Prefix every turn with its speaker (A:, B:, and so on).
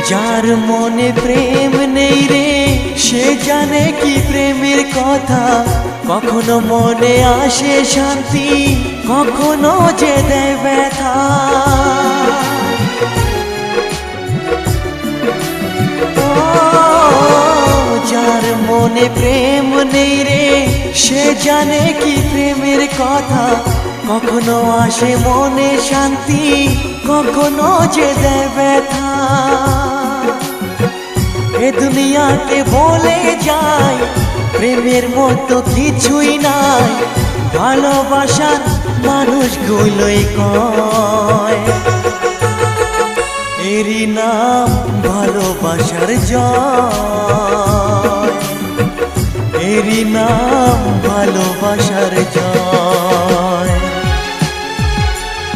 A: যার মনে প্রেম নেই রে সে জানে কি প্রেমের কথা। কখনো মনে আসে শান্তি, কখনো যে দেয় ব্যথা। যার মনে প্রেম নেই রে সে জানে কি প্রেমের কথা। কখনো আসে মনে শান্তি, কখনো যে দেয় ব্যথা। এ দুনিয়াকে বলে যায় প্রেমের মতো কিছুই নাই। ভালোবাসার মানুষগুলোই কয় এরই নাম ভালোবাসার জয়, এরই নাম ভালোবাসার জয়।